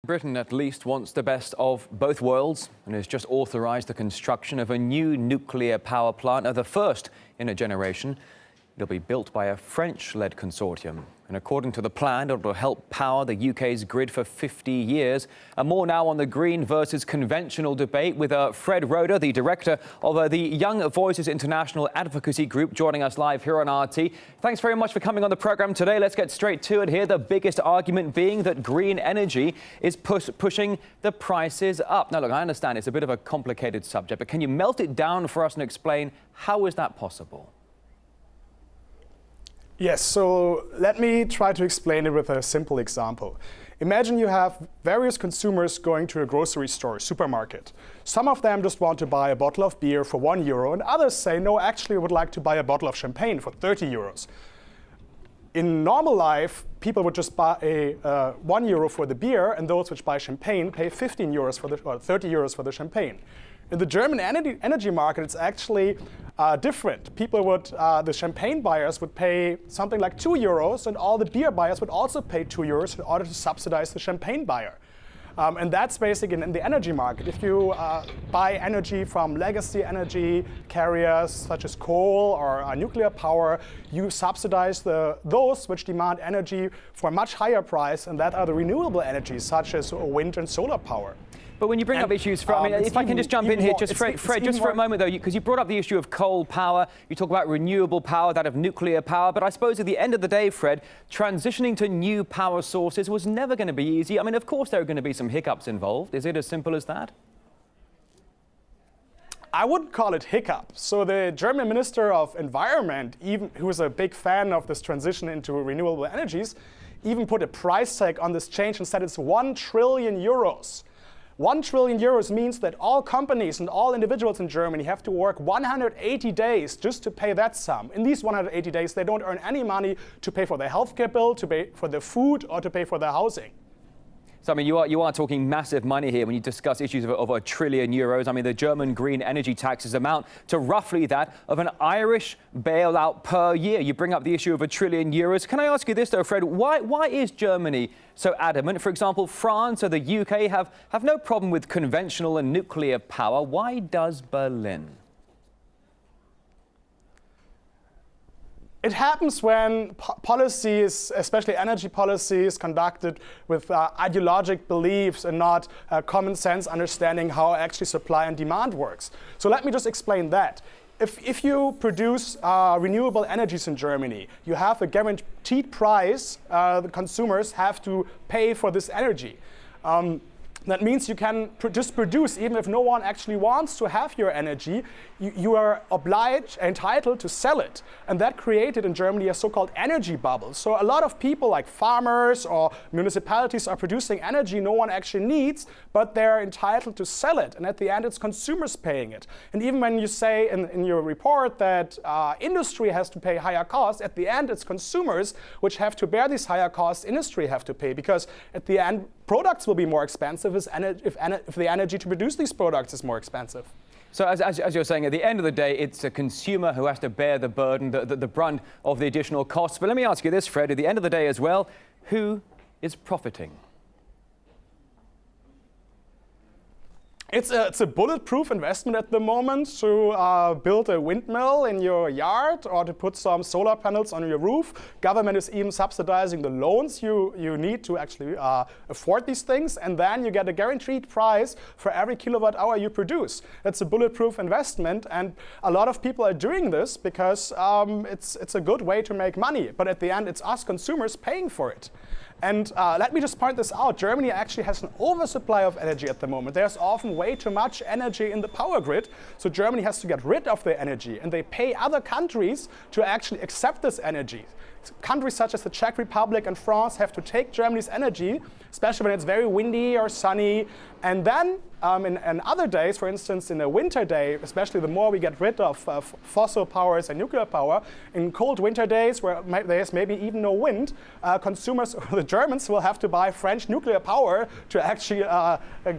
Britain at least wants the best of both worlds and has just authorised the construction of a new nuclear power plant, the first in a generation. It'll be built by a French-led consortium. And according to the plan, it will help power the UK's grid for 50 years. And more now on the green versus conventional debate with Fred Roeder, the director of the Young Voices International Advocacy Group, joining us live here on RT. Thanks very much for coming on the programme today. Let's get straight to it here. The biggest argument being that green energy is pushing the prices up. Now, look, I understand it's a bit of a complicated subject, but can you melt it down for us and explain how is that possible? Yes, so let me try to explain it with a simple example. Imagine you have various consumers going to a grocery store, supermarket. Some of them just want to buy a bottle of beer for €1, and others say, no, actually I would like to buy a bottle of champagne for €30. In normal life, people would just buy €1 for the beer, and those which buy champagne pay €15 for or €30 for the champagne. In the German energy market, it's actually different. The champagne buyers would pay something like €2, and all the beer buyers would also pay €2 in order to subsidize the champagne buyer. And that's basically in the energy market. If you buy energy from legacy energy carriers such as coal or nuclear power, you subsidize those which demand energy for a much higher price, and that are the renewable energies such as wind and solar power. But when you bring up issues, if I can just jump in here, Fred, just for a moment though, because you brought up the issue of coal power, you talk about renewable power, that of nuclear power, but I suppose at the end of the day, Fred, transitioning to new power sources was never going to be easy. I mean, of course there are going to be some hiccups involved. Is it as simple as that? I wouldn't call it hiccup. So the German Minister of Environment, who is a big fan of this transition into renewable energies, even put a price tag on this change and said it's €1 trillion. €1 trillion means that all companies and all individuals in Germany have to work 180 days just to pay that sum. In these 180 days, they don't earn any money to pay for their healthcare bill, to pay for their food, or to pay for their housing. So, I mean, you are talking massive money here when you discuss issues of €1 trillion. I mean, the German green energy taxes amount to roughly that of an Irish bailout per year. You bring up the issue of €1 trillion. Can I ask you this, though, Fred? Why is Germany so adamant? For example, France or the UK have no problem with conventional and nuclear power. Why does Berlin? It happens when policies, especially energy policy, is conducted with ideologic beliefs and not common sense understanding how actually supply and demand works. So let me just explain that. If you produce renewable energies in Germany, you have a guaranteed price the consumers have to pay for this energy. That means you can just produce, even if no one actually wants to have your energy, you are entitled to sell it. And that created in Germany a so-called energy bubble. So a lot of people like farmers or municipalities are producing energy no one actually needs, but they're entitled to sell it. And at the end, it's consumers paying it. And even when you say in your report that industry has to pay higher costs, at the end, it's consumers which have to bear these higher costs industry have to pay, because at the end, products will be more expensive if the energy to produce these products is more expensive. So as you're saying, at the end of the day, it's a consumer who has to bear the burden, the brunt of the additional costs. But let me ask you this, Fred, at the end of the day as well, who is profiting? It's a bulletproof investment at the moment to build a windmill in your yard or to put some solar panels on your roof. Government is even subsidizing the loans you need to actually afford these things, and then you get a guaranteed price for every kilowatt hour you produce. That's a bulletproof investment, and a lot of people are doing this because it's a good way to make money. But at the end, it's us consumers paying for it. And let me just point this out. Germany actually has an oversupply of energy at the moment. There's often way too much energy in the power grid. So Germany has to get rid of the energy. And they pay other countries to actually accept this energy. Countries such as the Czech Republic and France have to take Germany's energy, especially when it's very windy or sunny. And then in other days, for instance, in a winter day, especially the more we get rid of fossil powers and nuclear power, in cold winter days where there's maybe even no wind, consumers, the Germans, will have to buy French nuclear power to actually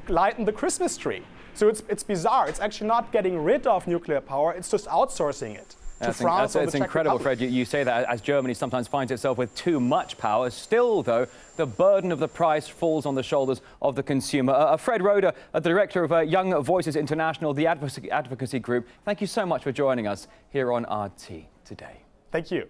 lighten the Christmas tree. So it's bizarre. It's actually not getting rid of nuclear power, it's just outsourcing it. to France or the It's Czech incredible, Republic. Fred. You say that as Germany sometimes finds itself with too much power. Still, though, the burden of the price falls on the shoulders of the consumer. Fred Roeder, the director of Young Voices International, the advocacy group, thank you so much for joining us here on RT Today. Thank you.